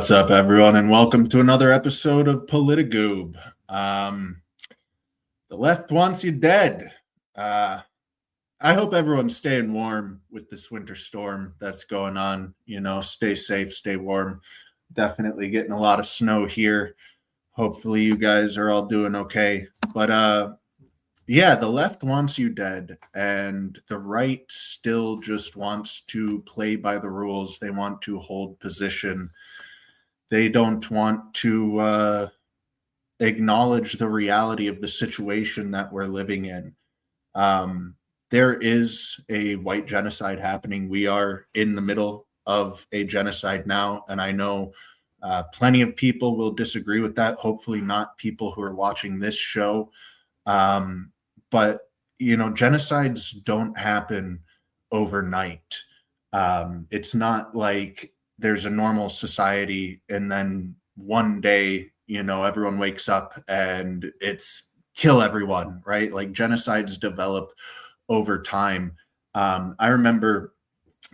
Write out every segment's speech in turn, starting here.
What's up, everyone, and welcome to another episode of PolitiGoob. The left wants you dead. I hope everyone's staying warm with this winter storm that's going on. You know, stay safe, stay warm. Definitely getting a lot of snow here. Hopefully you guys are all doing okay. But yeah, the left wants you dead, and the right still just wants to play by the rules. They want to hold position. They don't want to acknowledge the reality of the situation that we're living in. There is a white genocide happening. We are in the middle of a genocide now, and I know plenty of people will disagree with that. Hopefully not people who are watching this show. But, you know, genocides don't happen overnight. It's not like there's a normal society and then one day, you know, everyone wakes up and it's kill everyone, right? Like genocides develop over time. I remember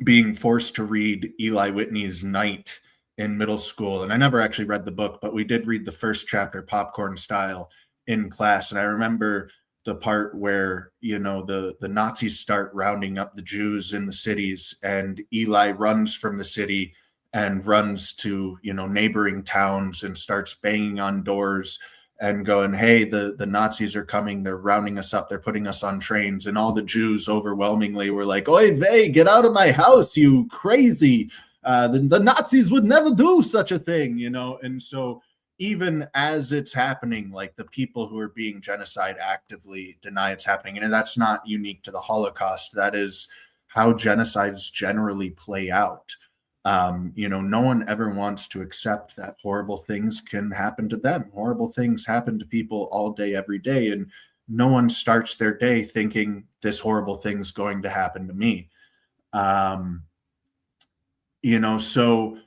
being forced to read Eli Whitney's Night in middle school, and I never actually read the book, but we did read the first chapter popcorn style in class. And I remember the part where, you know, the Nazis start rounding up the Jews in the cities, and Eli runs from the city and runs to, you know, neighboring towns and starts banging on doors and going, hey, the Nazis are coming. They're rounding us up. They're putting us on trains. And all the Jews overwhelmingly were like, oy vey, get out of my house, you crazy. The Nazis would never do such a thing, you know? And so even as it's happening, like the people who are being genocide actively deny it's happening. And that's not unique to the Holocaust. That is how genocides generally play out. You know, no one ever wants to accept that horrible things can happen to them. Horrible things happen to people all day, every day. And no one starts their day thinking this horrible thing's going to happen to me. You know, so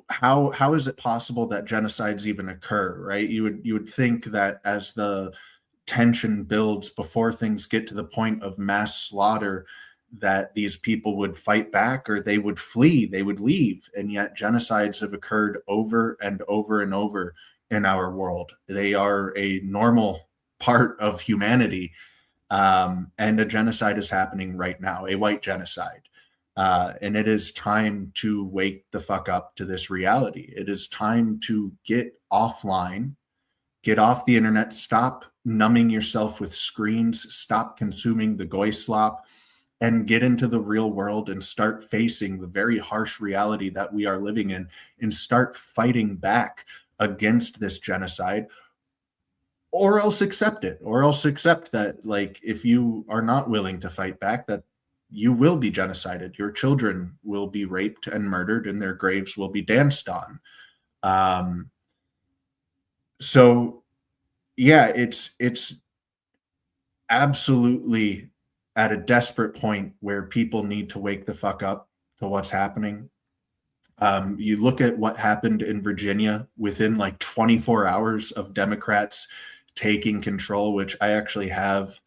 how is it possible that genocides even occur, right? You would think that as the tension builds before things get to the point of mass slaughter, that these people would fight back or they would flee, they would leave. And yet genocides have occurred over and over and over in our world. They are a normal part of humanity. And a genocide is happening right now, a white genocide. And it is time to wake the fuck up to this reality. It is time to get offline, get off the internet, stop numbing yourself with screens, stop consuming the goy slop, and get into the real world and start facing the very harsh reality that we are living in and start fighting back against this genocide, or else accept it, or else accept that, like, if you are not willing to fight back, that you will be genocided. Your children will be raped and murdered and their graves will be danced on. So yeah, it's absolutely at a desperate point where people need to wake the fuck up to what's happening. You look at what happened in Virginia within like 24 hours of Democrats taking control, which I actually have.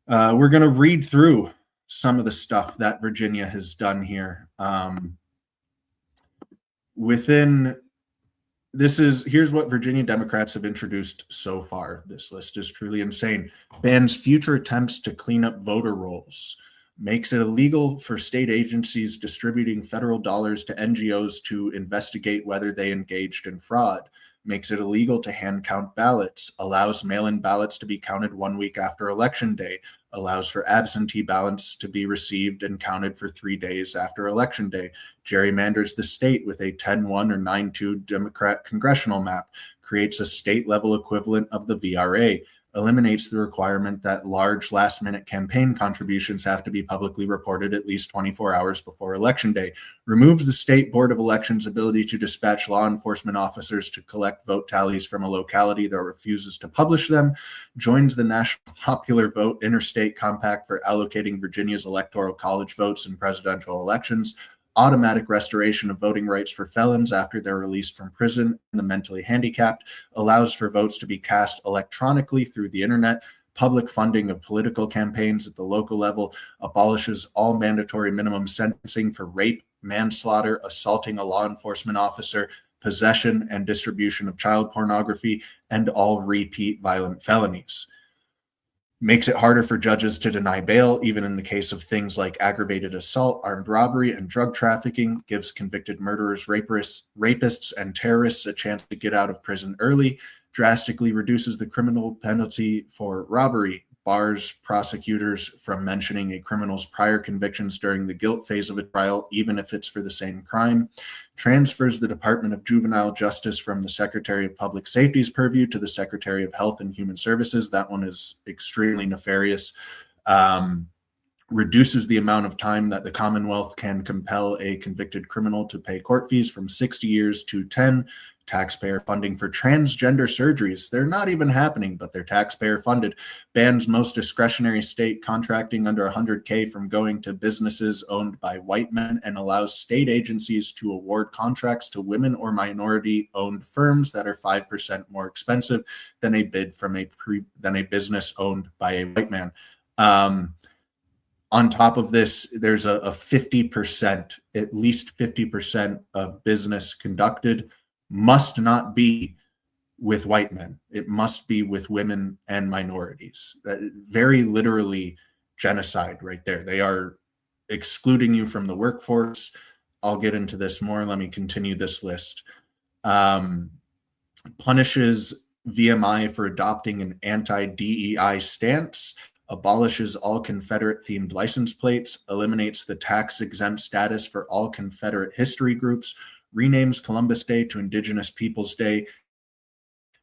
We're going to read through some of the stuff that Virginia has done here. Here's what Virginia Democrats have introduced so far. This list is truly insane. Bans future attempts to clean up voter rolls. Makes it illegal for state agencies distributing federal dollars to NGOs to investigate whether they engaged in fraud. Makes it illegal to hand count ballots. Allows mail-in ballots to be counted 1 week after Election Day. Allows for absentee ballots to be received and counted for 3 days after Election Day. Gerrymanders the state with a 10-1 or 9-2 Democrat congressional map. Creates a state-level equivalent of the VRA. Eliminates the requirement that large last-minute campaign contributions have to be publicly reported at least 24 hours before Election Day. Removes the State Board of Elections' ability to dispatch law enforcement officers to collect vote tallies from a locality that refuses to publish them. Joins the National Popular Vote Interstate Compact for allocating Virginia's Electoral College votes in presidential elections. Automatic restoration of voting rights for felons after they're released from prison and the mentally handicapped, allows for votes to be cast electronically through the internet, public funding of political campaigns at the local level, abolishes all mandatory minimum sentencing for rape, manslaughter, assaulting a law enforcement officer, possession and distribution of child pornography, and all repeat violent felonies. Makes it harder for judges to deny bail, even in the case of things like aggravated assault, armed robbery, and drug trafficking. Gives convicted murderers, rapists, and terrorists a chance to get out of prison early. Drastically reduces the criminal penalty for robbery. Bars prosecutors from mentioning a criminal's prior convictions during the guilt phase of a trial, even if it's for the same crime. Transfers the Department of Juvenile Justice from the Secretary of Public Safety's purview to the Secretary of Health and Human Services. That one is extremely nefarious. Reduces the amount of time that the Commonwealth can compel a convicted criminal to pay court fees from 60 years to 10. Taxpayer funding for transgender surgeries. They're not even happening, but they're taxpayer funded. Bans most discretionary state contracting under 100K from going to businesses owned by white men, and allows state agencies to award contracts to women or minority owned firms that are 5% more expensive than a bid from a business owned by a white man. On top of this, there's a 50%, at least 50% of business conducted must not be with white men. It must be with women and minorities. That very literally genocide right there. They are excluding you from the workforce. I'll get into this more. Let me continue this list. Punishes VMI for adopting an anti-DEI stance. Abolishes all Confederate-themed license plates. Eliminates the tax-exempt status for all Confederate history groups. Renames Columbus Day to Indigenous Peoples Day,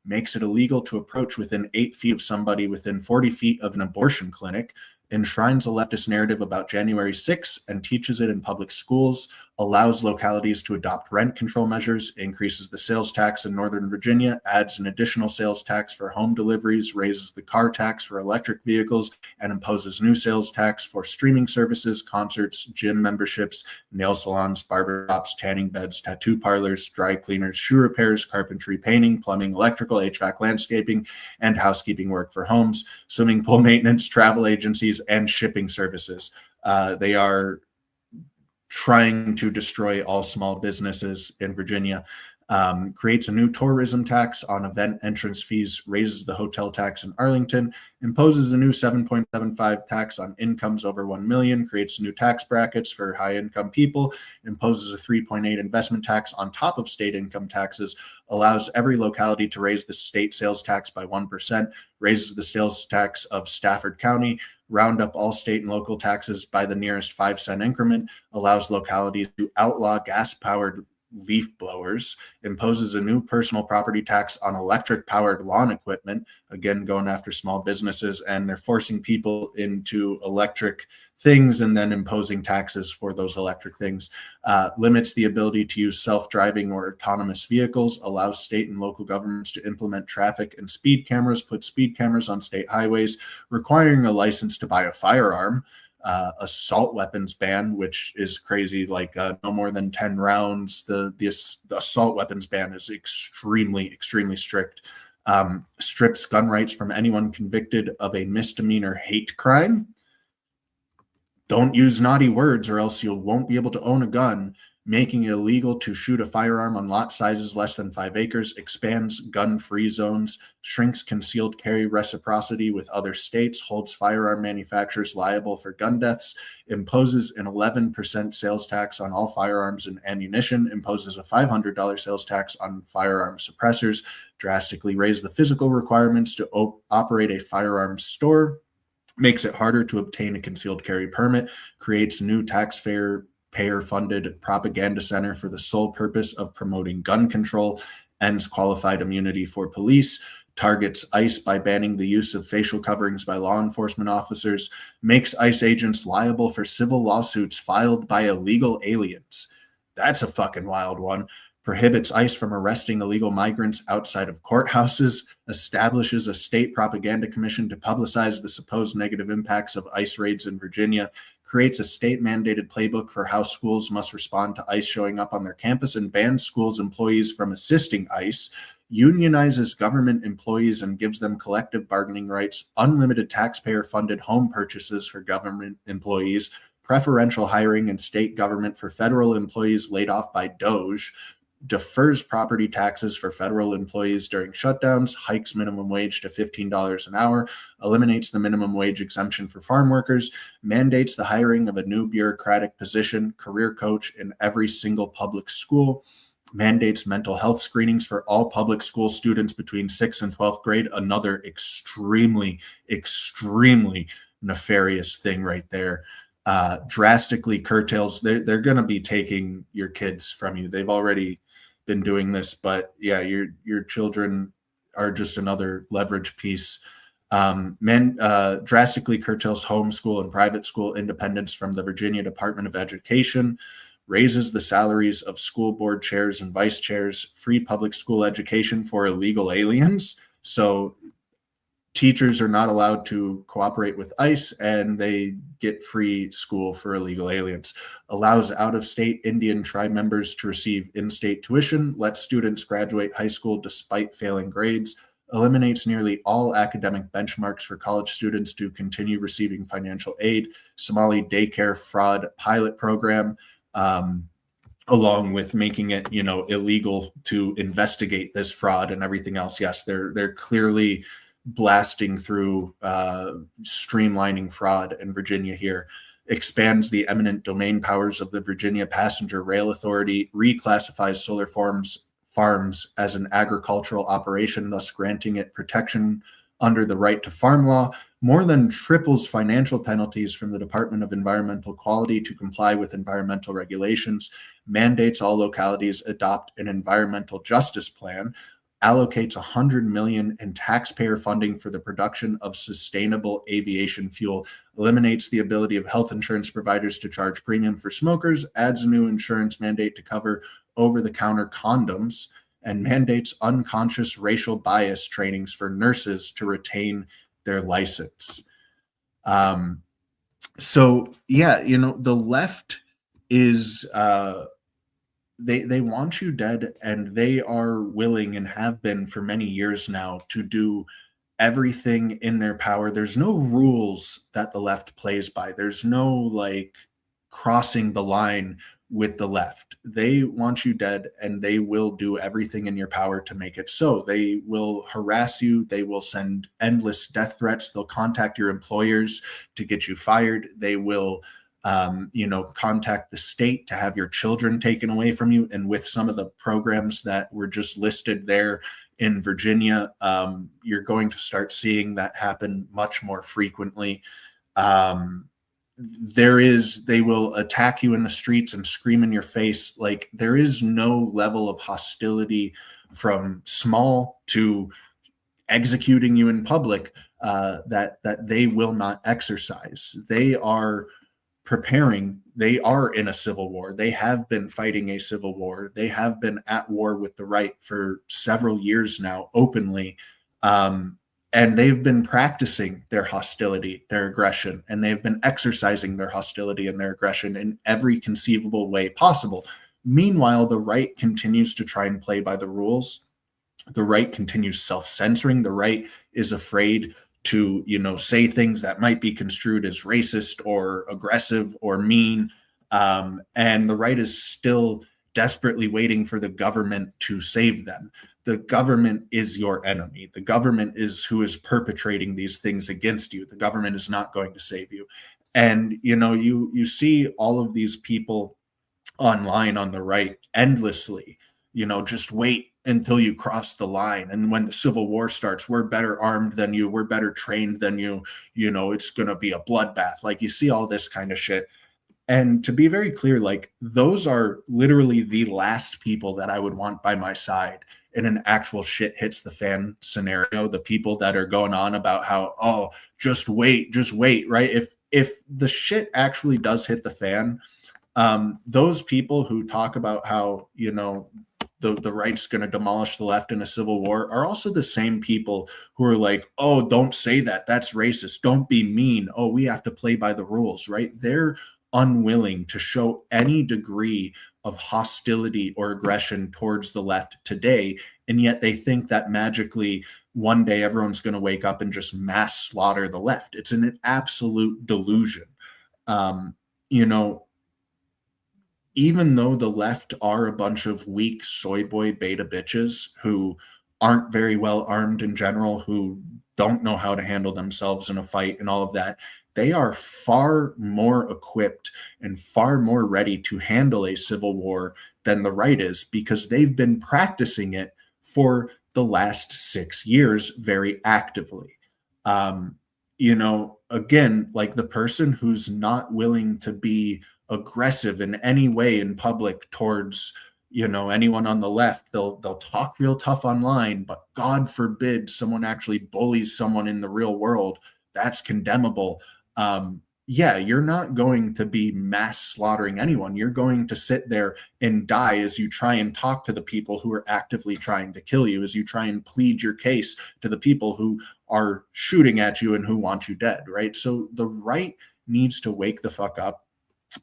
makes it illegal to approach within 8 feet of somebody within 40 feet of an abortion clinic, enshrines a leftist narrative about January 6th and teaches it in public schools, allows localities to adopt rent control measures, increases the sales tax in Northern Virginia, adds an additional sales tax for home deliveries, raises the car tax for electric vehicles, and imposes new sales tax for streaming services, concerts, gym memberships, nail salons, barber shops, tanning beds, tattoo parlors, dry cleaners, shoe repairs, carpentry, painting, plumbing, electrical, HVAC, landscaping, and housekeeping work for homes, swimming pool maintenance, travel agencies, and shipping services. They are trying to destroy all small businesses in Virginia. Creates a new tourism tax on event entrance fees, raises the hotel tax in Arlington, imposes a new 7.75 tax on incomes over 1 million, creates new tax brackets for high income people, imposes a 3.8 investment tax on top of state income taxes, allows every locality to raise the state sales tax by 1%, raises the sales tax of Stafford County, round up all state and local taxes by the nearest 5-cent increment, allows localities to outlaw gas-powered leaf blowers, imposes a new personal property tax on electric-powered lawn equipment, again, going after small businesses, and they're forcing people into electric things and then imposing taxes for those electric things. Limits the ability to use self-driving or autonomous vehicles, allows state and local governments to implement traffic and speed cameras, put speed cameras on state highways, requiring a license to buy a firearm. Assault weapons ban, which is crazy, like no more than 10 rounds. The assault weapons ban is extremely, extremely strict. Strips gun rights from anyone convicted of a misdemeanor hate crime. Don't use naughty words or else you won't be able to own a gun. Making it illegal to shoot a firearm on lot sizes less than 5 acres, expands gun-free zones, shrinks concealed carry reciprocity with other states, holds firearm manufacturers liable for gun deaths, imposes an 11% sales tax on all firearms and ammunition, imposes a $500 sales tax on firearm suppressors, drastically raise the physical requirements to operate a firearms store, makes it harder to obtain a concealed carry permit, creates new taxpayer-funded propaganda center for the sole purpose of promoting gun control, ends qualified immunity for police, targets ICE by banning the use of facial coverings by law enforcement officers, makes ICE agents liable for civil lawsuits filed by illegal aliens. That's a fucking wild one. Prohibits ICE from arresting illegal migrants outside of courthouses, establishes a state propaganda commission to publicize the supposed negative impacts of ICE raids in Virginia, creates a state-mandated playbook for how schools must respond to ICE showing up on their campus, and bans schools' employees from assisting ICE, unionizes government employees and gives them collective bargaining rights, unlimited taxpayer-funded home purchases for government employees, preferential hiring in state government for federal employees laid off by DOGE, defers property taxes for federal employees during shutdowns, hikes minimum wage to $15 an hour, eliminates the minimum wage exemption for farm workers, mandates the hiring of a new bureaucratic position, career coach, in every single public school, mandates mental health screenings for all public school students between 6th and 12th grade, another extremely, extremely nefarious thing right there. Drastically curtails, they're going to be taking your kids from you. They've already been doing this, but yeah, your children are just another leverage piece. Drastically curtails homeschool and private school independence from the Virginia Department of Education, raises the salaries of school board chairs and vice chairs, free public school education for illegal aliens. So teachers are not allowed to cooperate with ICE and they get free school for illegal aliens. Allows out-of-state Indian tribe members to receive in-state tuition, lets students graduate high school despite failing grades, eliminates nearly all academic benchmarks for college students to continue receiving financial aid, Somali daycare fraud pilot program, along with making it, illegal to investigate this fraud and everything else. Yes, they're clearly blasting through streamlining fraud in Virginia here. Expands the eminent domain powers of the Virginia Passenger Rail Authority, reclassifies solar farms as an agricultural operation, thus granting it protection under the right to farm law, more than triples financial penalties from the Department of Environmental Quality to comply with environmental regulations, mandates all localities adopt an environmental justice plan, allocates $100 million in taxpayer funding for the production of sustainable aviation fuel, eliminates the ability of health insurance providers to charge premium for smokers, adds a new insurance mandate to cover over-the-counter condoms, and mandates unconscious racial bias trainings for nurses to retain their license. So yeah, the left is they want you dead, and they are willing and have been for many years now to do everything in their power. There's no rules that the left plays by. There's no crossing the line with the left. They want you dead, and they will do everything in your power to make it so. They will harass you. They will send endless death threats. They'll contact your employers to get you fired. They will contact the state to have your children taken away from you. And with some of the programs that were just listed there in Virginia, you're going to start seeing that happen much more frequently. They will attack you in the streets and scream in your face. There is no level of hostility from small to executing you in public that they will not exercise. They are preparing. They are in a civil war. They have been fighting a civil war. They have been at war with the right for several years now, openly. And they've been practicing their hostility, their aggression, and they've been exercising their hostility and their aggression in every conceivable way possible. Meanwhile, the right continues to try and play by the rules. The right continues self-censoring. The right is afraid to, say things that might be construed as racist or aggressive or mean. And the right is still desperately waiting for the government to save them. The government is your enemy. The government is who is perpetrating these things against you. The government is not going to save you. And, you see all of these people online on the right endlessly, just wait until you cross the line. And when the Civil War starts, we're better armed than you. We're better trained than you. It's going to be a bloodbath. You see all this kind of shit. And to be very clear, those are literally the last people that I would want by my side in an actual shit hits the fan scenario. The people that are going on about how, just wait, right? If the shit actually does hit the fan, those people who talk about how, the right's going to demolish the left in a civil war are also the same people who are like, oh, don't say that. That's racist. Don't be mean. Oh, we have to play by the rules, right? They're unwilling to show any degree of hostility or aggression towards the left today. And yet they think that magically one day everyone's going to wake up and just mass slaughter the left. It's an absolute delusion. you know, even though the left are a bunch of weak soy boy beta bitches who aren't very well armed in general, who don't know how to handle themselves in a fight and all of that, they are far more equipped and far more ready to handle a civil war than the right is, because they've been practicing it for the last 6 years very actively. Um, again, like the person who's not willing to be aggressive in any way in public towards anyone on the left, they'll talk real tough online, but god forbid someone actually bullies someone in the real world, that's condemnable. Yeah, you're not going to be mass slaughtering anyone. You're going to sit there and die as you try and talk to the people who are actively trying to kill you, as you try and plead your case to the people who are shooting at you and who want you dead, right? So the right needs to wake the fuck up.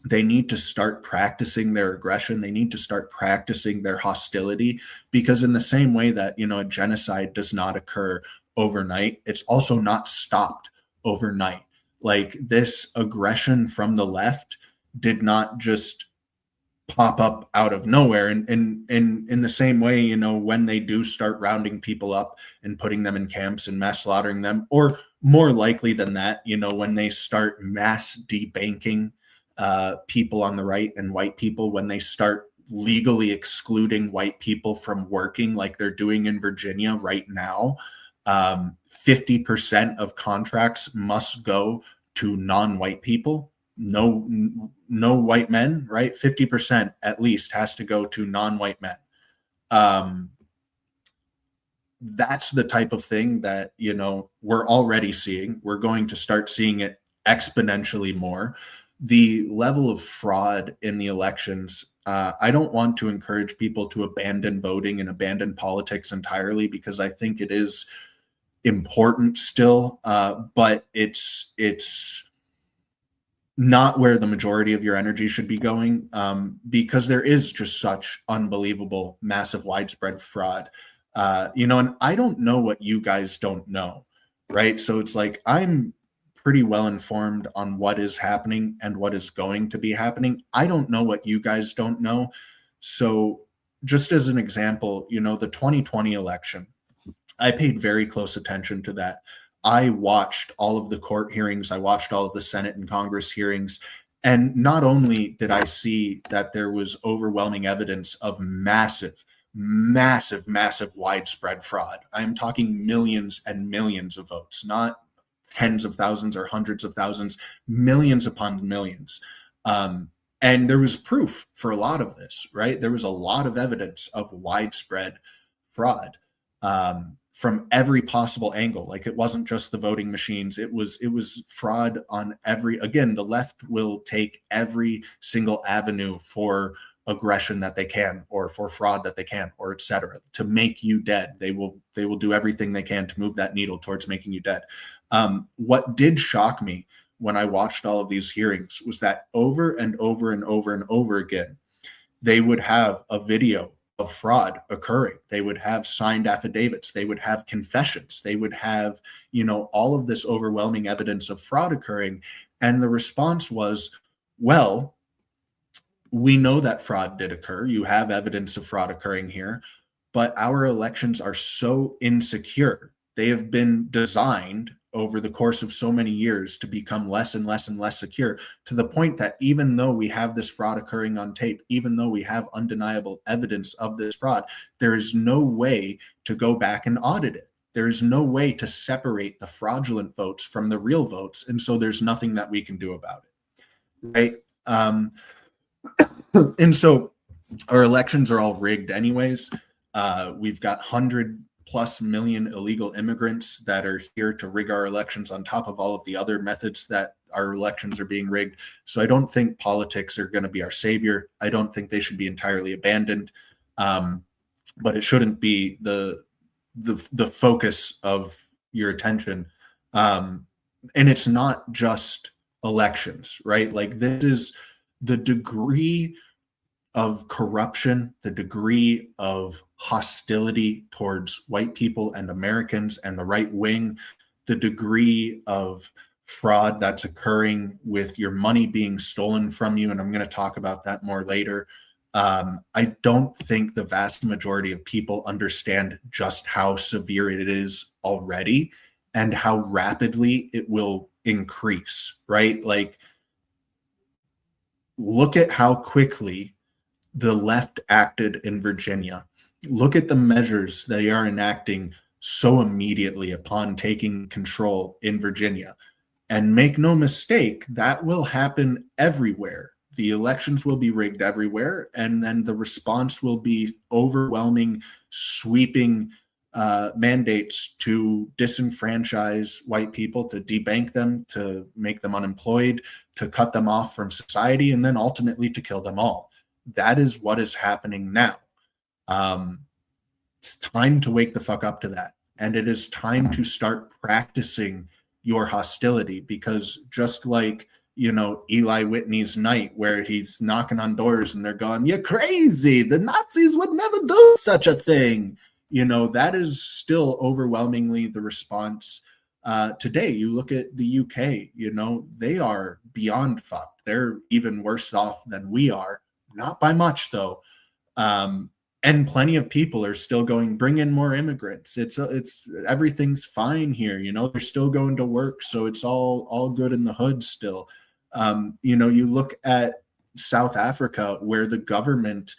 They need to start practicing their aggression. They need to start practicing their hostility, because in the same way that, a genocide does not occur overnight, it's also not stopped overnight. Like, this aggression from the left did not just pop up out of nowhere. And in the same way, when they do start rounding people up and putting them in camps and mass slaughtering them, or more likely than that, when they start mass debanking people on the right and white people, when they start legally excluding white people from working like they're doing in Virginia right now, 50% of contracts must go to non-white people. No white men, right? 50% at least has to go to non-white men. That's the type of thing that, we're already seeing. We're going to start seeing it exponentially more. The level of fraud in the elections, I don't want to encourage people to abandon voting and abandon politics entirely, because I think it is important still, but it's not where the majority of your energy should be going, because there is just such unbelievable, massive, widespread fraud. And I don't know what you guys don't know, right? So it's like, I'm pretty well informed on what is happening and what is going to be happening. I don't know what you guys don't know. So just as an example, the 2020 election, I paid very close attention to that. I watched all of the court hearings. I watched all of the Senate and Congress hearings. And not only did I see that there was overwhelming evidence of massive, massive, massive widespread fraud. I'm talking millions and millions of votes, not tens of thousands or hundreds of thousands, millions upon millions. And there was proof for a lot of this, right? There was a lot of evidence of widespread fraud. From every possible angle. Like, it wasn't just the voting machines. It was fraud on again, the left will take every single avenue for aggression that they can, or for fraud that they can, or etc., to make you dead. They will do everything they can to move that needle towards making you dead. What did shock me when I watched all of these hearings was that over and over and over and over again, they would have a video of fraud occurring. They would have signed affidavits. They would have confessions. They would have, all of this overwhelming evidence of fraud occurring. And the response was, well, we know that fraud did occur. You have evidence of fraud occurring here, but our elections are so insecure. They have been designed over the course of so many years to become less and less and less secure, to the point that even though we have this fraud occurring on tape, even though we have undeniable evidence of this fraud, there is no way to go back and audit it. There is no way to separate the fraudulent votes from the real votes. And so there's nothing that we can do about it, right? And so our elections are all rigged anyways. We've got 100+ million illegal immigrants that are here to rig our elections, on top of all of the other methods that our elections are being rigged. So I don't think politics are going to be our savior. I don't think they should be entirely abandoned, but it shouldn't be the focus of your attention. And it's not just elections, right? Like, this is the degree of corruption, the degree of hostility towards white people and Americans and the right wing, the degree of fraud that's occurring with your money being stolen from you. And I'm going to talk about that more later. I don't think the vast majority of people understand just how severe it is already and how rapidly it will increase, right? Like, look at how quickly the left acted in Virginia. Look at the measures they are enacting so immediately upon taking control in Virginia. And make no mistake, that will happen everywhere. The elections will be rigged everywhere, and then the response will be overwhelming, sweeping mandates to disenfranchise white people, to debank them, to make them unemployed, to cut them off from society, and then ultimately to kill them all. That is what is happening now. It's time to wake the fuck up to that. And it is time to start practicing your hostility, because just like, Eli Whitney's Night, where he's knocking on doors and they're going, "You're crazy. The Nazis would never do such a thing." That is still overwhelmingly the response today. You look at the UK, they are beyond fucked. They're even worse off than we are. Not by much, though. And plenty of people are still going, bring in more immigrants. It's everything's fine here. They're still going to work. So it's all good in the hood still. You look at South Africa, where the government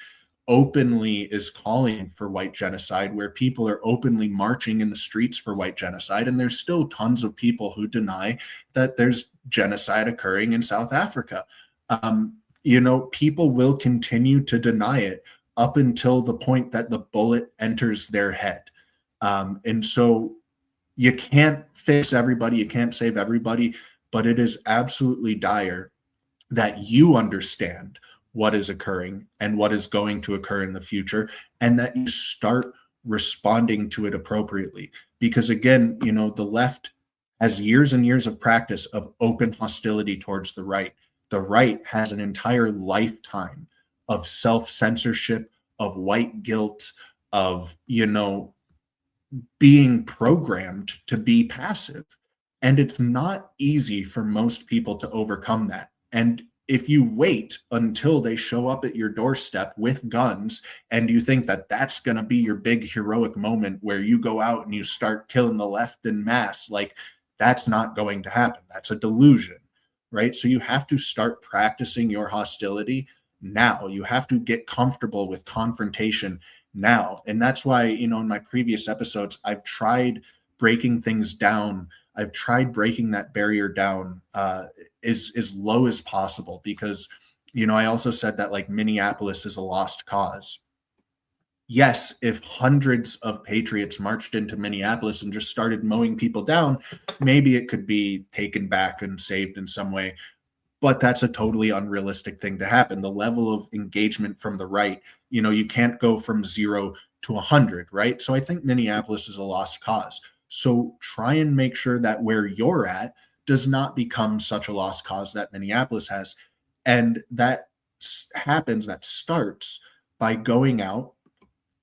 openly is calling for white genocide, where people are openly marching in the streets for white genocide. And there's still tons of people who deny that there's genocide occurring in South Africa. People will continue to deny it up until the point that the bullet enters their head. And so you can't fix everybody, you can't save everybody, but it is absolutely dire that you understand what is occurring and what is going to occur in the future, and that you start responding to it appropriately. Because again, the left has years and years of practice of open hostility towards the right. The right has an entire lifetime of self-censorship, of white guilt, of, being programmed to be passive. And it's not easy for most people to overcome that. And if you wait until they show up at your doorstep with guns and you think that that's going to be your big heroic moment where you go out and you start killing the left en masse, like, that's not going to happen. That's a delusion, right? So you have to start practicing your hostility now. You have to get comfortable with confrontation now. And that's why, in my previous episodes, I've tried breaking things down. I've tried breaking that barrier down as low as possible, because, I also said that, like, Minneapolis is a lost cause. Yes, if hundreds of patriots marched into Minneapolis and just started mowing people down, maybe it could be taken back and saved in some way. But that's a totally unrealistic thing to happen. The level of engagement from the right, you can't go from 0 to 100, right? So I think Minneapolis is a lost cause. So try and make sure that where you're at does not become such a lost cause that Minneapolis has. And that starts by going out,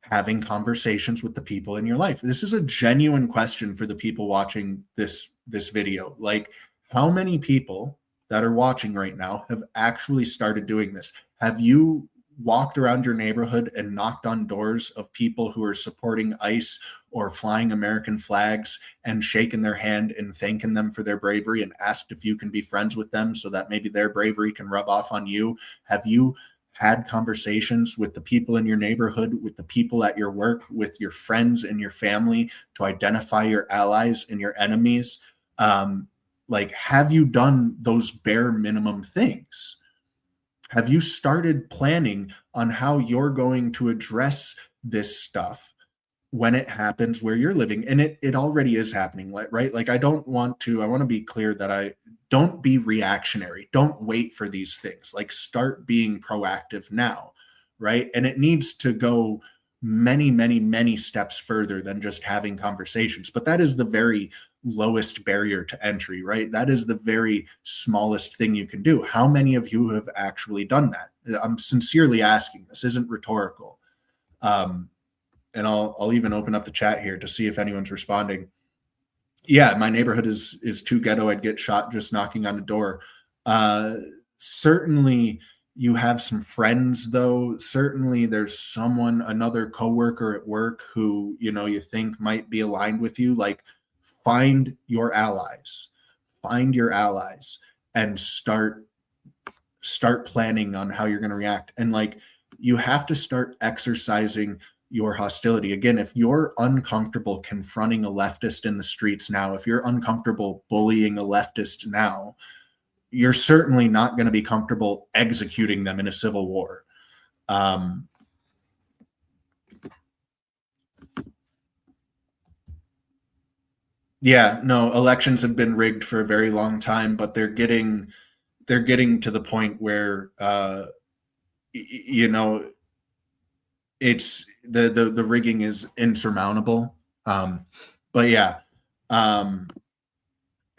having conversations with the people in your life. This is a genuine question for the people watching this video. Like, how many people that are watching right now have actually started doing this? Have you walked around your neighborhood and knocked on doors of people who are supporting ICE or flying American flags and shaken their hand and thanking them for their bravery, and asked if you can be friends with them so that maybe their bravery can rub off on you? Have you had conversations with the people in your neighborhood, with the people at your work, with your friends and your family, to identify your allies and your enemies? Like, have you done those bare minimum things? Have you started planning on how you're going to address this stuff when it happens where you're living? And it already is happening, right? Like, I want to be clear that I don't be reactionary. Don't wait for these things. Like, start being proactive now, right? And it needs to go many, many, many steps further than just having conversations. But that is the very lowest barrier to entry, right? That is the very smallest thing you can do. How many of you have actually done that? I'm sincerely asking. This isn't rhetorical. And I'll even open up the chat here to see if anyone's responding. Yeah, my neighborhood is too ghetto. I'd get shot just knocking on a door. Uh, Certainly, you have some friends though. Certainly, there's someone, another coworker at work who you think might be aligned with you. Like, find your allies, find your allies, and start planning on how you're going to react. And like, you have to start exercising your hostility. Again, if you're uncomfortable confronting a leftist in the streets now, if you're uncomfortable bullying a leftist now, you're certainly not going to be comfortable executing them in a civil war. Yeah, no, elections have been rigged for a very long time, but they're getting to the point where you know it's the rigging is insurmountable. But yeah, um,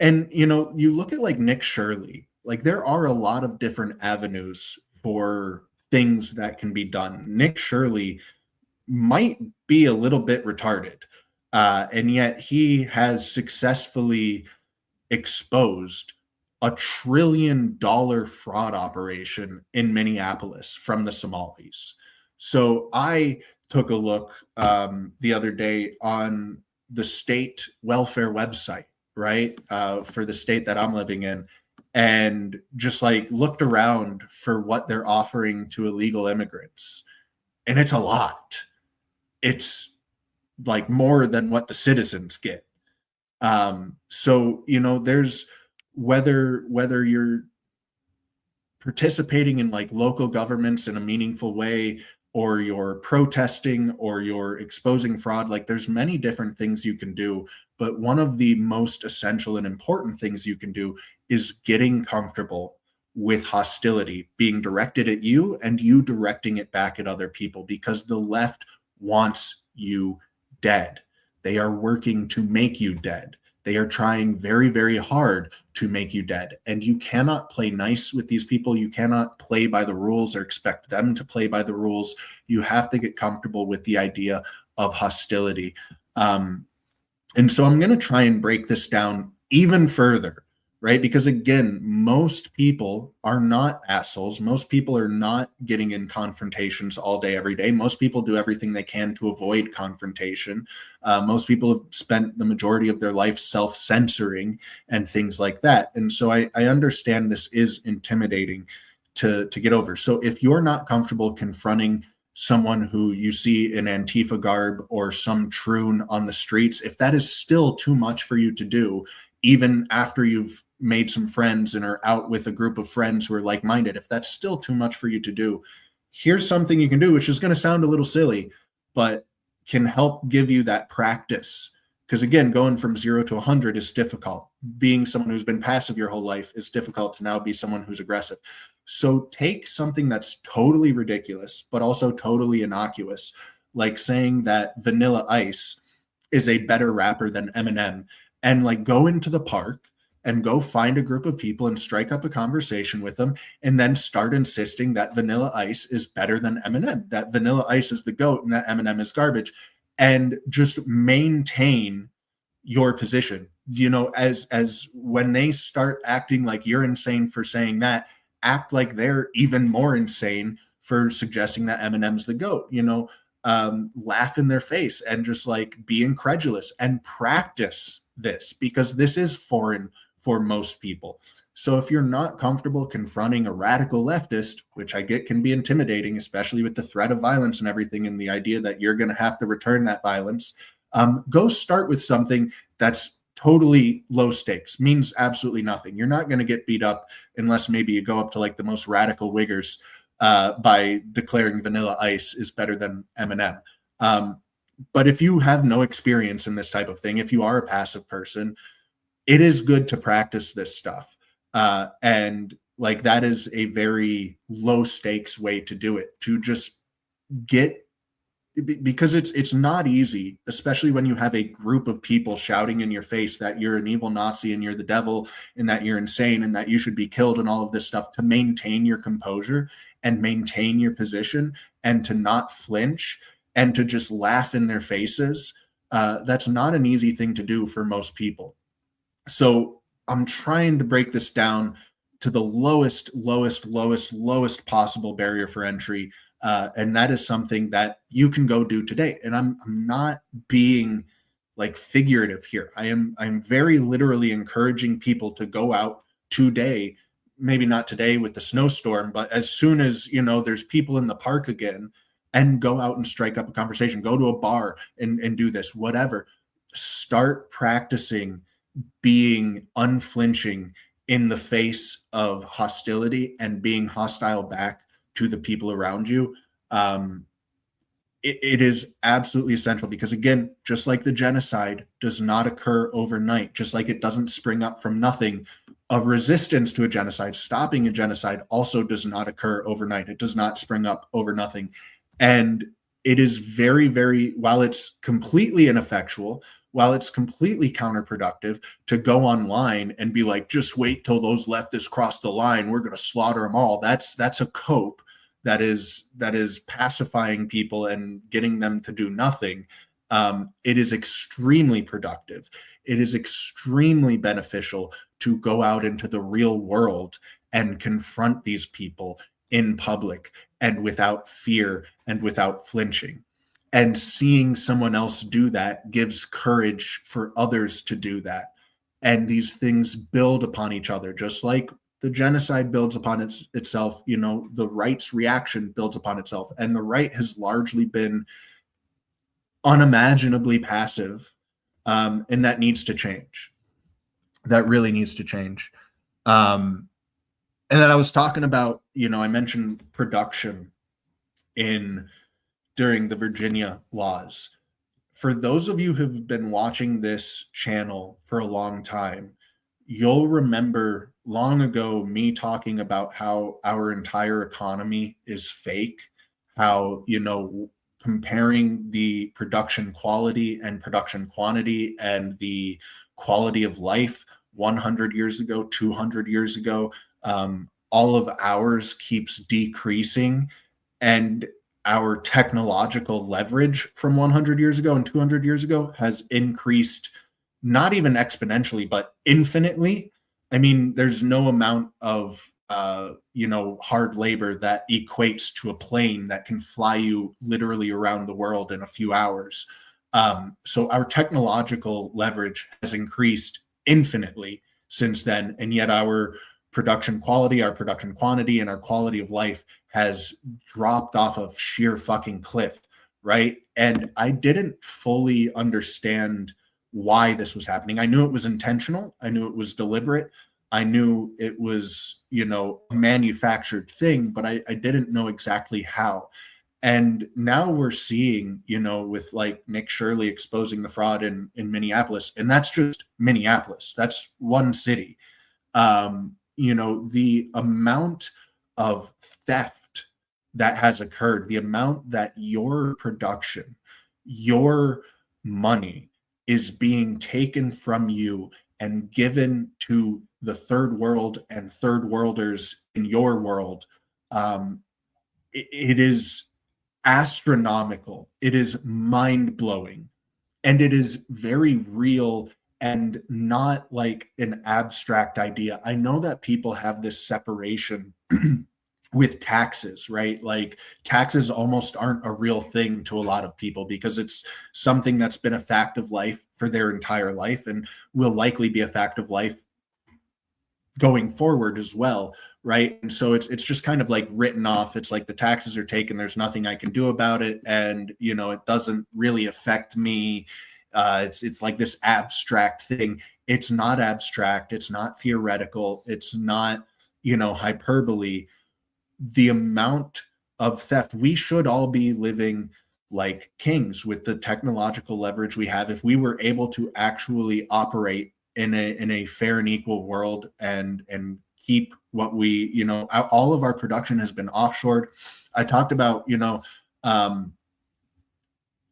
and you look at like Nick Shirley, like there are a lot of different avenues for things that can be done. Nick Shirley might be a little bit retarded, and yet he has successfully exposed $1 trillion fraud operation in Minneapolis from the Somalis. So I took a look the other day on the state welfare website, right, for the state that I'm living in, and just like looked around for what they're offering to illegal immigrants. And it's a lot. It's like more than what the citizens get. So there's whether you're participating in like local governments in a meaningful way, or you're protesting, or you're exposing fraud, like there's many different things you can do. But one of the most essential and important things you can do is getting comfortable with hostility being directed at you and you directing it back at other people, because the left wants you dead. They are working to make you dead. They are trying very, very hard to make you dead. And you cannot play nice with these people. You cannot play by the rules or expect them to play by the rules. You have to get comfortable with the idea of hostility. And so I'm going to try and break this down even further, right? Because again, most people are not assholes. Most people are not getting in confrontations all day, every day. Most people do everything they can to avoid confrontation. Most people have spent the majority of their life self-censoring and things like that. And so I understand this is intimidating to get over. So if you're not comfortable confronting someone who you see in Antifa garb or some troon on the streets, if that is still too much for you to do, even after you've made some friends and are out with a group of friends who are like-minded, if that's still too much for you to do, here's something you can do, which is going to sound a little silly, but can help give you that practice. Because again, going from 0 to 100 is difficult. Being someone who's been passive your whole life is difficult to now be someone who's aggressive. So take something that's totally ridiculous, but also totally innocuous, like saying that Vanilla Ice is a better rapper than Eminem, and like go into the park and go find a group of people and strike up a conversation with them, and then start insisting that Vanilla Ice is better than Eminem, that Vanilla Ice is the GOAT and that Eminem is garbage, and just maintain your position. As when they start acting like you're insane for saying that, act like they're even more insane for suggesting that Eminem's the GOAT. Laugh in their face and just like be incredulous and practice this, because this is foreign for most people. So if you're not comfortable confronting a radical leftist, which I get can be intimidating, especially with the threat of violence and everything, and the idea that you're going to have to return that violence, go start with something that's totally low stakes, means absolutely nothing. You're not going to get beat up unless maybe you go up to like the most radical wiggers by declaring Vanilla Ice is better than Eminem. But if you have no experience in this type of thing, if you are a passive person, it is good to practice this stuff. And like that is a very low stakes way to do it, to just get, because it's not easy, especially when you have a group of people shouting in your face that you're an evil Nazi and you're the devil and that you're insane and that you should be killed and all of this stuff, to maintain your composure and maintain your position and to not flinch and to just laugh in their faces. That's not an easy thing to do for most people. So I'm trying to break this down to the lowest possible barrier for entry. And that is something that you can go do today. And I'm not being like figurative here. I'm very literally encouraging people to go out today, maybe not today with the snowstorm, but as soon as, there's people in the park again, and go out and strike up a conversation, go to a bar and do this, whatever. Start practicing being unflinching in the face of hostility and being hostile back to the people around you. Um, it is absolutely essential because, again, just like the genocide does not occur overnight, just like it doesn't spring up from nothing, a resistance to a genocide, stopping a genocide, also does not occur overnight. It does not spring up over nothing. And it is very, very, while it's completely ineffectual, while it's completely counterproductive to go online and be like, just wait till those leftists cross the line, we're going to slaughter them all. That's a cope that is pacifying people and getting them to do nothing. It is extremely productive. It is extremely beneficial to go out into the real world and confront these people in public and without fear and without flinching. And seeing someone else do that gives courage for others to do that. And these things build upon each other, just like the genocide builds upon itself. The right's reaction builds upon itself. And the right has largely been unimaginably passive. And that needs to change. That really needs to change. And then I was talking about, I mentioned production during the Virginia laws. For those of you who've been watching this channel for a long time, you'll remember long ago me talking about how our entire economy is fake, how, comparing the production quality and production quantity and the quality of life 100 years ago, 200 years ago, all of ours keeps decreasing. And our technological leverage from 100 years ago and 200 years ago has increased, not even exponentially, but infinitely. I mean, there's no amount of, hard labor that equates to a plane that can fly you literally around the world in a few hours. So our technological leverage has increased infinitely since then. And yet our production quality, our production quantity, and our quality of life has dropped off of sheer fucking cliff, right? And I didn't fully understand why this was happening. I knew it was intentional. I knew it was deliberate. I knew it was, a manufactured thing, but I didn't know exactly how. And now we're seeing, with like Nick Shirley exposing the fraud in Minneapolis, and that's just Minneapolis. That's one city. The amount of theft that has occurred, the amount that your production, your money is being taken from you and given to the third world and third worlders in your world, it is astronomical. It is mind-blowing. And it is very real and not like an abstract idea. I know that people have this separation with taxes, right? Like taxes almost aren't a real thing to a lot of people because it's something that's been a fact of life for their entire life and will likely be a fact of life going forward as well, right? And so it's just kind of like written off. It's like the taxes are taken, there's nothing I can do about it, and it doesn't really affect me. It's like this abstract thing. It's not abstract, it's not theoretical, it's not hyperbole. The amount of theft, we should all be living like kings with the technological leverage we have if we were able to actually operate in a fair and equal world and keep what we, all of our production has been offshored. I talked about,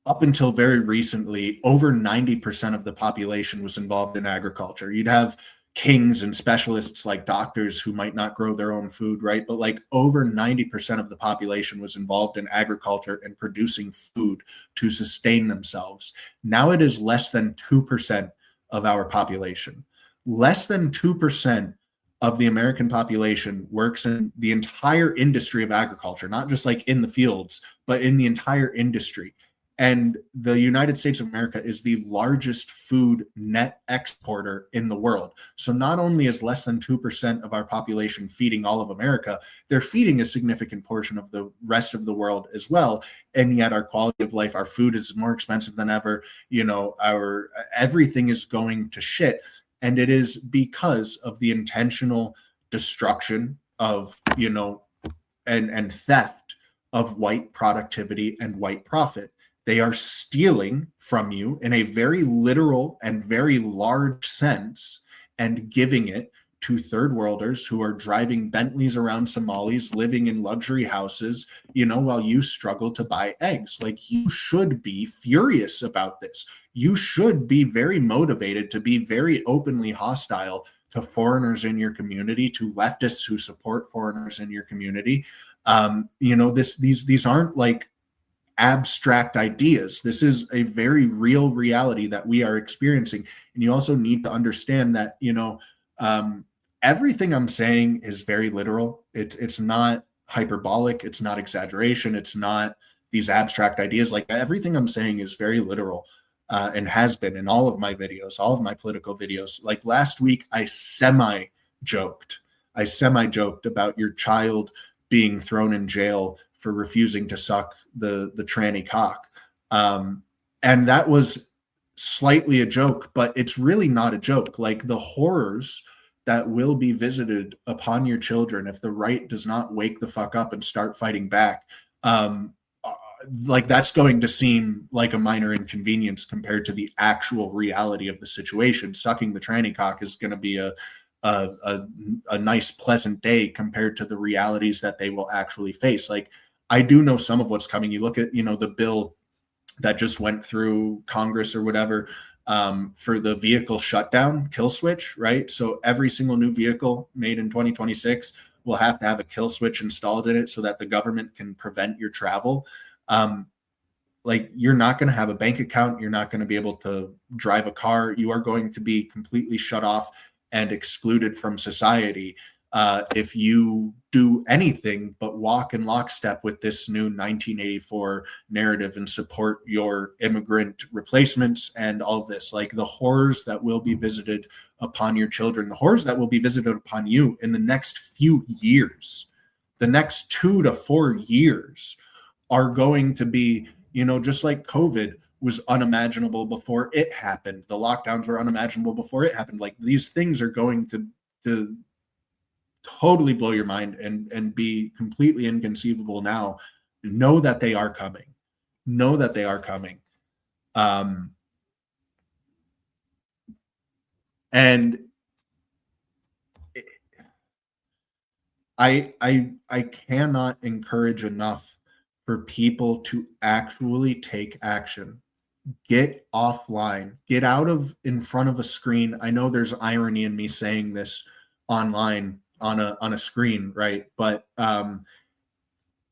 up until very recently, over 90% of the population was involved in agriculture. You'd have kings and specialists like doctors who might not grow their own food, right? But like over 90% of the population was involved in agriculture and producing food to sustain themselves. Now it is less than 2% of our population. Less than 2% of the American population works in the entire industry of agriculture, not just like in the fields, but in the entire industry. And the United States of America is the largest food net exporter in the world. So not only is less than 2% of our population feeding all of America, they're feeding a significant portion of the rest of the world as well. And yet our quality of life, our food is more expensive than ever. Our everything is going to shit. And it is because of the intentional destruction of, and theft of white productivity and white profit. They are stealing from you in a very literal and very large sense and giving it to third worlders who are driving Bentleys around Somalis, living in luxury houses, while you struggle to buy eggs. Like, you should be furious about this. You should be very motivated to be very openly hostile to foreigners in your community, to leftists who support foreigners in your community. These aren't like abstract ideas. This is a very real reality that we are experiencing. And you also need to understand that, everything I'm saying is very literal. It's not hyperbolic. It's not exaggeration. It's not these abstract ideas. Like, everything I'm saying is very literal, and has been in all of my videos, all of my political videos. Like last week, I semi-joked about your child being thrown in jail for refusing to suck the tranny cock. And that was slightly a joke, but it's really not a joke. Like, the horrors that will be visited upon your children if the right does not wake the fuck up and start fighting back, like, that's going to seem like a minor inconvenience compared to the actual reality of the situation. Sucking the tranny cock is going to be a nice, pleasant day compared to the realities that they will actually face. Like, I do know some of what's coming. You look at, the bill that just went through Congress or whatever, for the vehicle shutdown, kill switch, right? So every single new vehicle made in 2026 will have to have a kill switch installed in it so that the government can prevent your travel. Like, you're not going to have a bank account. You're not going to be able to drive a car. You are going to be completely shut off and excluded from society if you do anything but walk in lockstep with this new 1984 narrative and support your immigrant replacements and all of this. Like, the horrors that will be visited upon your children, the horrors that will be visited upon you in the next few years, the next 2 to 4 years, are going to be, just like COVID was unimaginable before it happened. The lockdowns were unimaginable before it happened. Like, these things are going to totally blow your mind and be completely inconceivable now. Know that they are coming. Know that they are coming. And I cannot encourage enough for people to actually take action. Get offline. Get out of in front of a screen. I know there's irony in me saying this online on a screen, right? But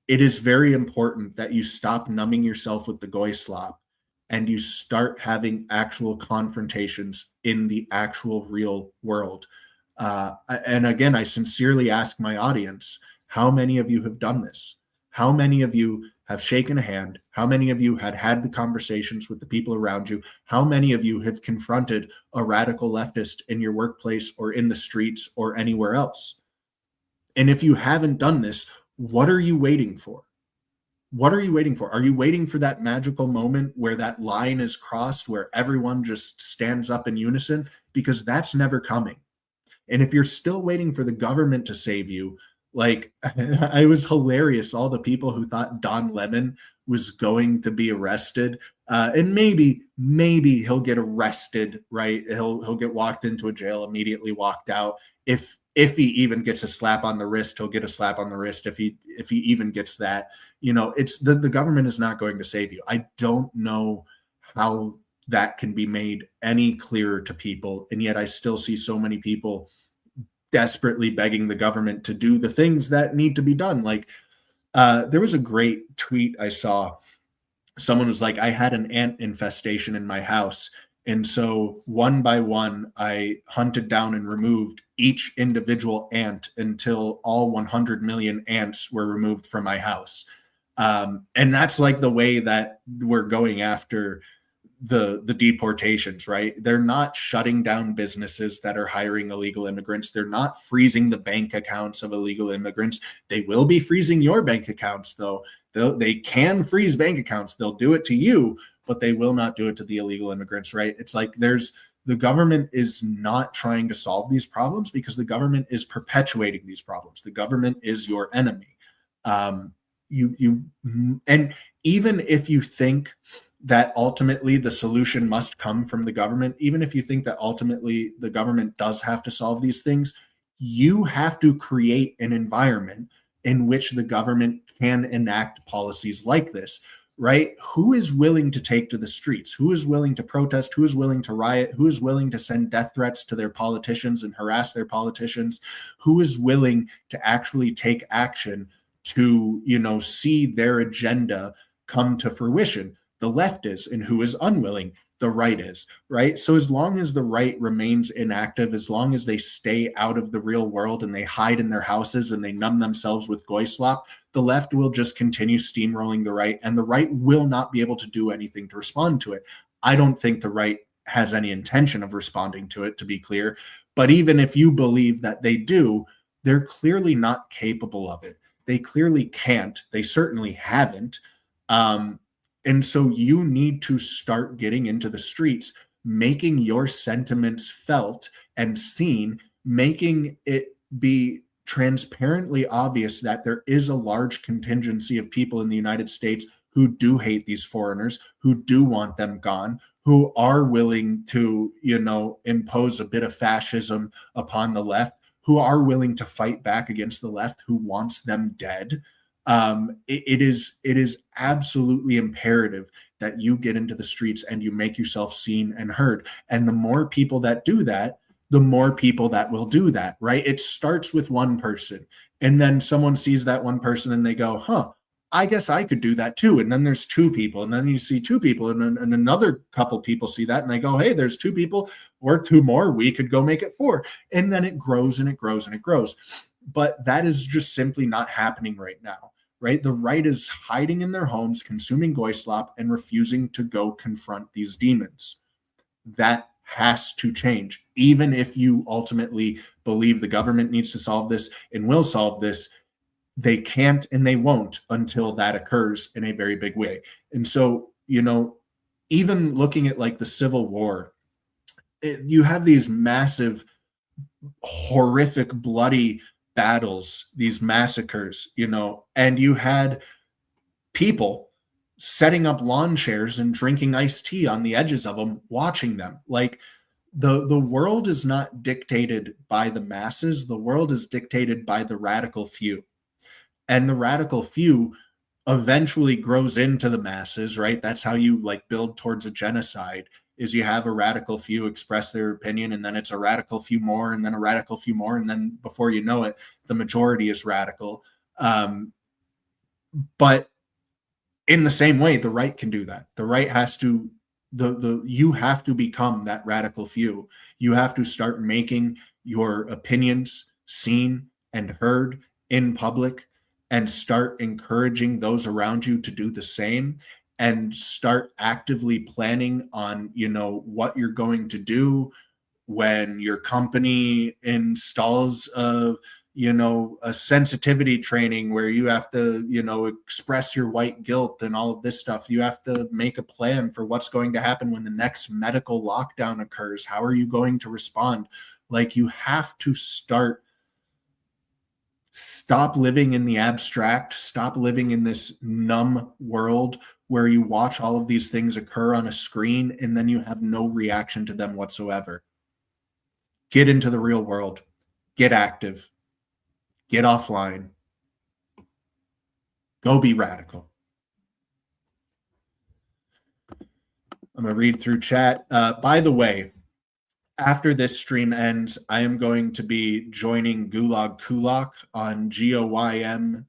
it is very important that you stop numbing yourself with the goy slop and you start having actual confrontations in the actual real world. And again, I sincerely ask my audience, how many of you have done this? How many of you have shaken a hand? How many of you had the conversations with the people around you? How many of you have confronted a radical leftist in your workplace or in the streets or anywhere else? And if you haven't done this, what are you waiting for? What are you waiting for? Are you waiting for that magical moment where that line is crossed, where everyone just stands up in unison? Because that's never coming. And if you're still waiting for the government to save you, like, I was hilarious. All the people who thought Don Lemon was going to be arrested, and maybe he'll get arrested, right? He'll get walked into a jail, immediately walked out. If he even gets a slap on the wrist, he'll get a slap on the wrist. If he even gets that, it's the government is not going to save you. I don't know how that can be made any clearer to people, and yet I still see so many people desperately begging the government to do the things that need to be done. Like, there was a great tweet I saw. Someone was like, I had an ant infestation in my house And so one by one, I hunted down and removed each individual ant until all 100 million ants were removed from my house. And that's like the way that we're going after the deportations, right? They're not shutting down businesses that are hiring illegal immigrants. They're not freezing the bank accounts of illegal immigrants. They will be freezing your bank accounts, though. They can freeze bank accounts. They'll do it to you, but they will not do it to the illegal immigrants, right? It's like the government is not trying to solve these problems because the government is perpetuating these problems. The government is your enemy. And even if you think that ultimately the solution must come from the government, even if you think that ultimately the government does have to solve these things, you have to create an environment in which the government can enact policies like this, right? Who is willing to take to the streets? Who is willing to protest? Who is willing to riot? Who is willing to send death threats to their politicians and harass their politicians? Who is willing to actually take action to, see their agenda come to fruition? The left is. And who is unwilling? The right is, right? So as long as the right remains inactive, as long as they stay out of the real world and they hide in their houses and they numb themselves with goy slop, the left will just continue steamrolling the right, and the right will not be able to do anything to respond to it. I don't think the right has any intention of responding to it, to be clear. But even if you believe that they do, they're clearly not capable of it. They clearly can't. They certainly haven't. And so you need to start getting into the streets, making your sentiments felt and seen, making it be transparently obvious that there is a large contingency of people in the United States who do hate these foreigners, who do want them gone, who are willing to, impose a bit of fascism upon the left, who are willing to fight back against the left, who wants them dead. It is absolutely imperative that you get into the streets and you make yourself seen and heard. And the more people that do that, the more people that will do that, right? It starts with one person, and then someone sees that one person and they go, I guess I could do that too. And then there's two people, and then you see two people, and another couple people see that and they go, hey, there's two people or two more. We could go make it four. And then it grows and it grows and it grows. But that is just simply not happening right now. Right? The right is hiding in their homes, consuming goy slop, and refusing to go confront these demons. That has to change. Even if you ultimately believe the government needs to solve this and will solve this, they can't and they won't until that occurs in a very big way. And so, even looking at like the Civil War, you have these massive, horrific, bloody battles, these massacres, and you had people setting up lawn chairs and drinking iced tea on the edges of them, watching them. Like the world is not dictated by the masses. The world is dictated by the radical few. And the radical few eventually grows into the masses, right? That's how you build towards a genocide. Is you have a radical few express their opinion, and then it's a radical few more, and then a radical few more, and then before you know it, the majority is radical. But in the same way, the right can do that. The right has to, you have to become that radical few. You have to start making your opinions seen and heard in public, and start encouraging those around you to do the same, and start actively planning on, what you're going to do when your company installs a sensitivity training where you have to, express your white guilt and all of this stuff. You have to make a plan for what's going to happen when the next medical lockdown occurs. How are you going to respond? You have to stop living in the abstract, stop living in this numb world where you watch all of these things occur on a screen and then you have no reaction to them whatsoever. Get into the real world, get active, get offline, go be radical. I'm going to read through chat. By the way, after this stream ends, I am going to be joining Gulag Kulak on GOYM.TV.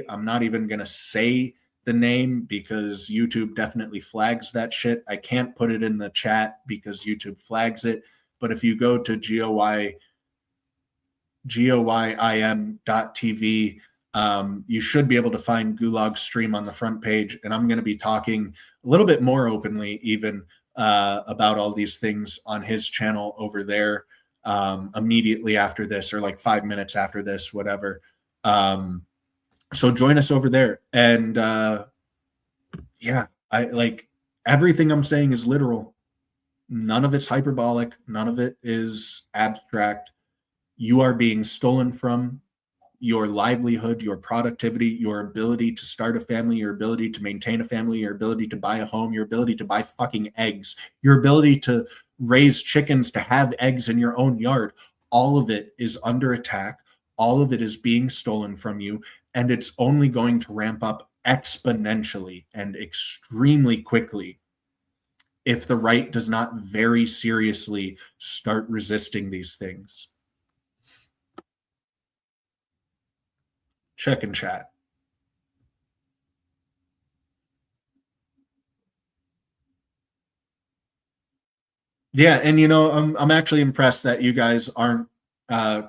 I'm not even going to say the name because YouTube definitely flags that shit. I can't put it in the chat because YouTube flags it. But if you go to goyim.tv, you should be able to find Gulag's stream on the front page. And I'm going to be talking a little bit more openly even about all these things on his channel over there immediately after this, or like 5 minutes after this, whatever. So join us over there. And yeah, I like everything I'm saying is literal. None of it's hyperbolic. None of it is abstract. You are being stolen from your livelihood, your productivity, your ability to start a family, your ability to maintain a family, your ability to buy a home, your ability to buy fucking eggs, your ability to raise chickens, to have eggs in your own yard. All of it is under attack. All of it is being stolen from you. And it's only going to ramp up exponentially and extremely quickly if the right does not very seriously start resisting these things. Check and chat. Yeah, and I'm actually impressed that you guys aren't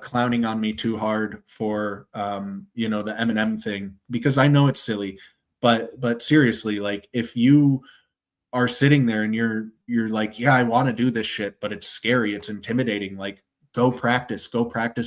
clowning on me too hard for the Eminem thing, because I know it's silly, but seriously, like if you are sitting there and you're like, yeah, I want to do this shit, but it's scary, it's intimidating, like go practice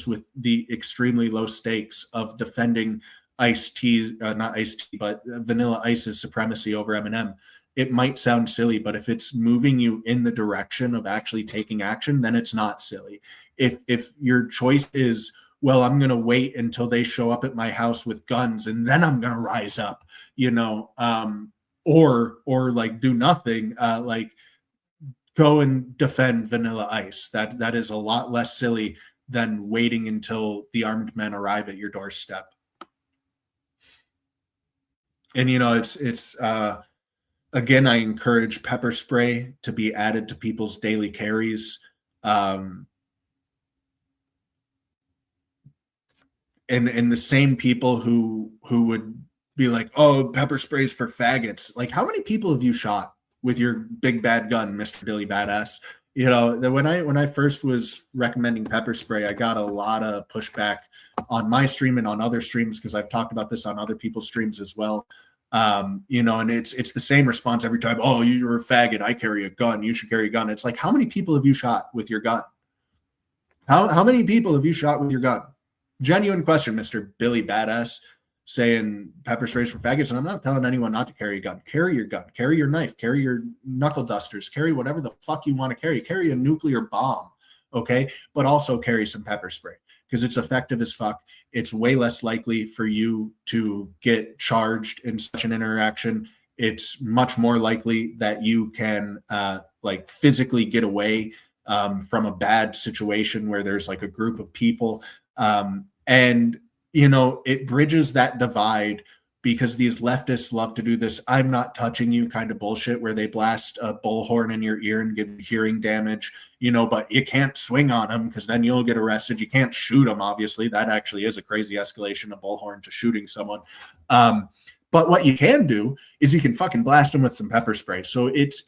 with the extremely low stakes of defending iced tea, not iced tea, but Vanilla Ice's supremacy over Eminem. It might sound silly, but if it's moving you in the direction of actually taking action, then it's not silly. If your choice is, well, I'm going to wait until they show up at my house with guns and then I'm going to rise up, or like do nothing, like go and defend Vanilla Ice. That is a lot less silly than waiting until the armed men arrive at your doorstep. And it's again, I encourage pepper spray to be added to people's daily carries. And the same people who would be like, oh, pepper sprays for faggots. Like, how many people have you shot with your big bad gun, Mr. Billy Badass? When I first was recommending pepper spray, I got a lot of pushback on my stream and on other streams, because I've talked about this on other people's streams as well. And it's the same response every time. Oh, you're a faggot. I carry a gun. You should carry a gun. It's like, how many people have you shot with your gun? How many people have you shot with your gun? Genuine question, Mr. Billy Badass, saying pepper sprays for faggots. And I'm not telling anyone not to carry a gun. Carry your gun. Carry your knife. Carry your knuckle dusters. Carry whatever the fuck you want to carry. Carry a nuclear bomb, okay? But also carry some pepper spray, because it's effective as fuck. It's way less likely for you to get charged in such an interaction. It's much more likely that you can physically get away from a bad situation where there's like a group of people. And it bridges that divide, because these leftists love to do this I'm not touching you kind of bullshit, where they blast a bullhorn in your ear and give hearing damage, but you can't swing on them because then you'll get arrested. You can't shoot them, obviously. That actually is a crazy escalation of bullhorn to shooting someone. But what you can do is you can fucking blast them with some pepper spray. So it's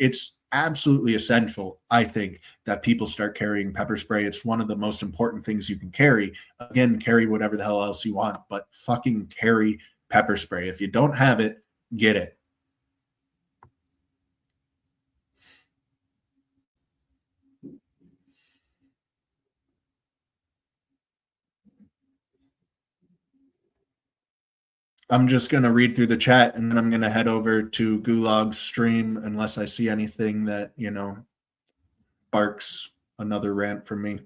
absolutely essential, I think, that people start carrying pepper spray. It's one of the most important things you can carry. Again, carry whatever the hell else you want, but fucking carry pepper spray. If you don't have it, get it. I'm just going to read through the chat, and then I'm going to head over to Gulag's stream unless I see anything that, sparks another rant from me.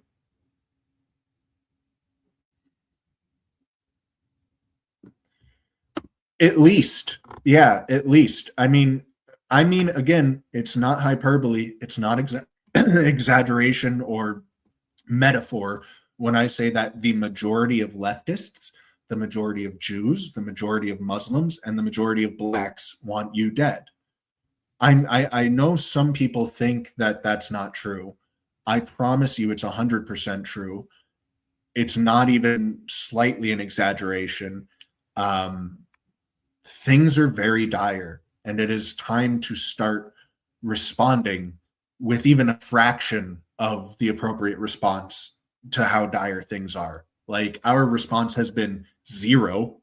At least. Yeah, at least. I mean, again, it's not hyperbole. It's not exaggeration or metaphor when I say that the majority of leftists, the majority of Jews, the majority of Muslims, and the majority of blacks want you dead. I know some people think that that's not true. I promise you it's 100% true. It's not even slightly an exaggeration. things are very dire, and it is time to start responding with even a fraction of the appropriate response to how dire things are. Like, our response has been zero.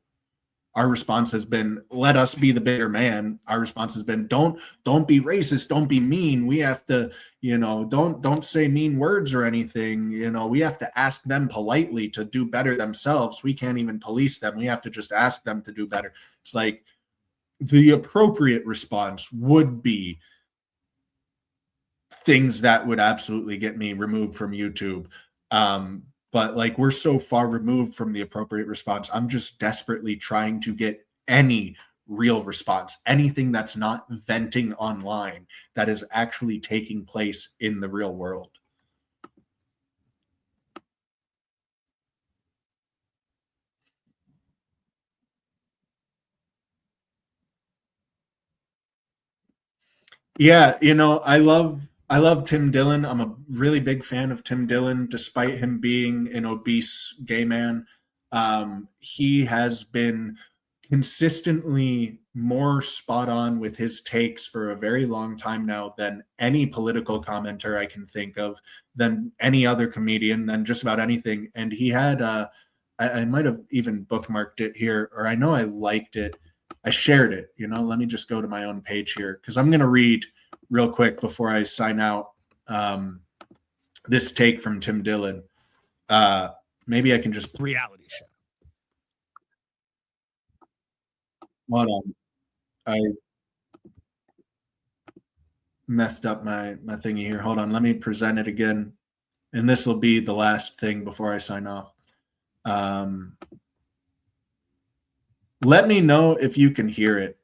Our response has been, let us be the bigger man. Our response has been, don't be racist, don't be mean. We have to, don't say mean words or anything. We have to ask them politely to do better themselves. We can't even police them. We have to just ask them to do better. It's like, the appropriate response would be things that would absolutely get me removed from YouTube. But like, we're so far removed from the appropriate response. I'm just desperately trying to get any real response, anything that's not venting online, that is actually taking place in the real world. Yeah, I love Tim Dillon. I'm a really big fan of Tim Dillon, despite him being an obese gay man. He has been consistently more spot on with his takes for a very long time now than any political commenter I can think of, than any other comedian, than just about anything. And he had, I might have even bookmarked it here, or I know I liked it. I shared it. Let me just go to my own page here, because I'm going to read real quick before I sign out this take from Tim Dillon. Maybe I can just reality show. Hold on. I messed up my thingy here. Hold on. Let me present it again. And this will be the last thing before I sign off. Let me know if you can hear it.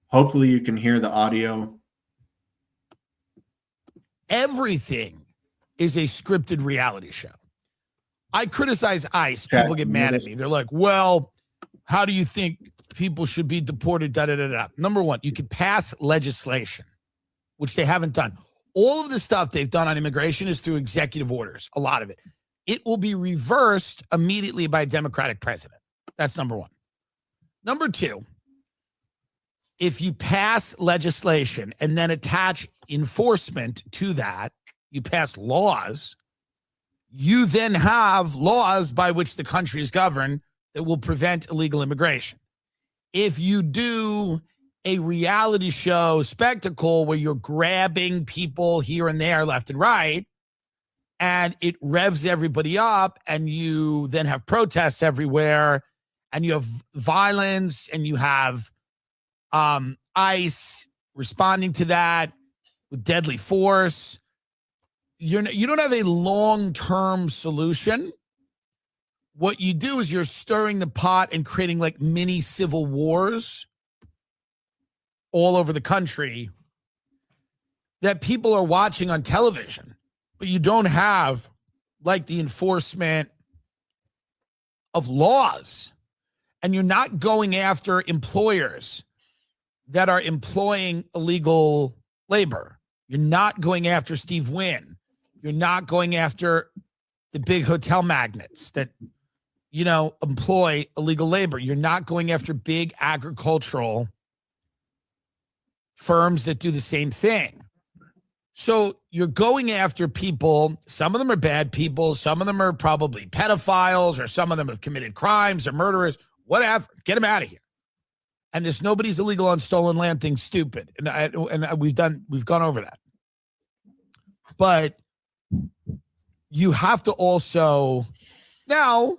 Hopefully you can hear the audio. Everything is a scripted reality show. I criticize ICE. People get mad at me. They're like, well, how do you think people should be deported? Da, da, da, da. Number one, you could pass legislation, which they haven't done. All of the stuff they've done on immigration is through executive orders, a lot of it. It will be reversed immediately by a Democratic president. That's number one. Number two, if you pass legislation and then attach enforcement to that, you pass laws, you then have laws by which the country is governed that will prevent illegal immigration. If you do a reality show spectacle where you're grabbing people here and there, left and right, and it revs everybody up, and you then have protests everywhere, and you have violence, and you have ICE responding to that with deadly force, you don't have a long-term solution. What you do is you're stirring the pot and creating like mini civil wars all over the country that people are watching on television, but you don't have like the enforcement of laws, and you're not going after employers that are employing illegal labor. You're not going after Steve Wynn. You're not going after the big hotel magnates that, employ illegal labor. You're not going after big agricultural firms that do the same thing. So you're going after people. Some of them are bad people. Some of them are probably pedophiles, or some of them have committed crimes or murderers, whatever. Get them out of here. And this nobody's illegal on stolen land thing's stupid. And we've gone over that. But you have to also, now,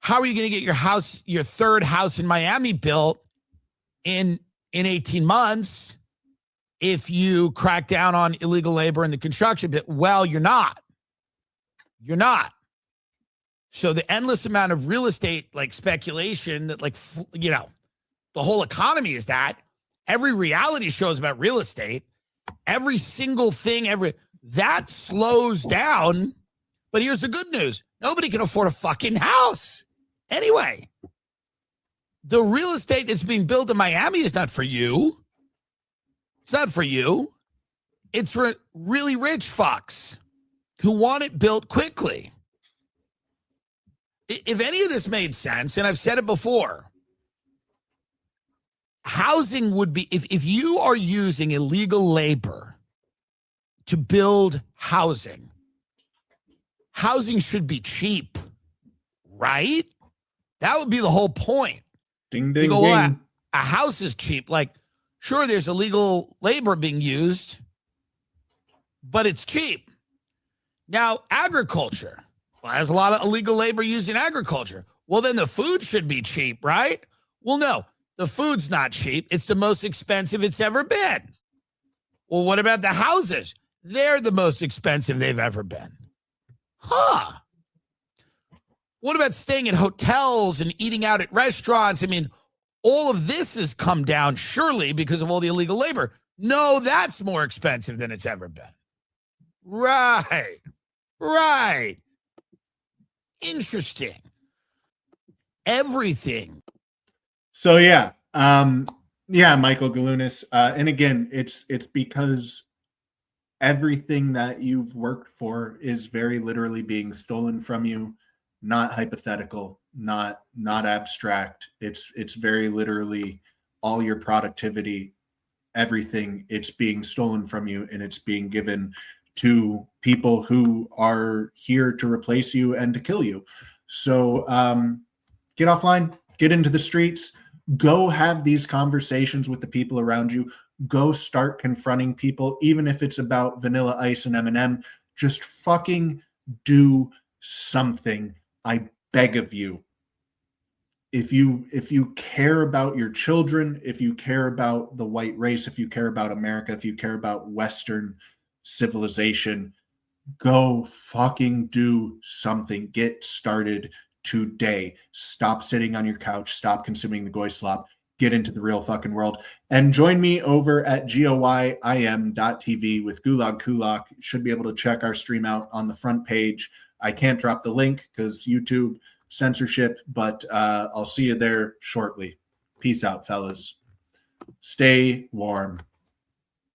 how are you going to get your third house in Miami built in 18 months if you crack down on illegal labor in the construction bit? Well, you're not. You're not. So the endless amount of real estate, like speculation, that the whole economy is that. Every reality show is about real estate. Every single thing, that slows down. But here's the good news. Nobody can afford a fucking house. Anyway, the real estate that's being built in Miami is not for you. It's not for you. It's for really rich fucks who want it built quickly. If any of this made sense, and I've said it before, housing would be, if you are using illegal labor to build housing, housing should be cheap, right? That would be the whole point. Ding, ding, You go, ding. well, a house is cheap. Like, sure, there's illegal labor being used, but it's cheap. Now, agriculture. Well, there's a lot of illegal labor used in agriculture. Well, then the food should be cheap, right? Well, no, the food's not cheap. It's the most expensive it's ever been. Well, what about the houses? They're the most expensive they've ever been. Huh. What about staying at hotels and eating out at restaurants? I mean, all of this has come down surely because of all the illegal labor. No, that's more expensive than it's ever been. Right. Right. Interesting. Everything. So yeah, Michael Galunas, and again, it's because everything that you've worked for is very literally being stolen from you, not hypothetical, not abstract. It's very literally all your productivity, everything. It's being stolen from you, and it's being given to people who are here to replace you and to kill you. So get offline, get into the streets, go have these conversations with the people around you. Go start confronting people, even if it's about Vanilla Ice and Eminem. Just fucking do something. I beg of you. If you care about your children, if you care about the white race, if you care about America, if you care about Western civilization, go fucking do something. Get started today. Stop sitting on your couch. Stop consuming the goy slop. Get into the real fucking world. And join me over at goyim.tv with Gulag Kulak. You should be able to check our stream out on the front page. I can't drop the link because YouTube censorship, but I'll see you there shortly. Peace out, fellas. Stay warm.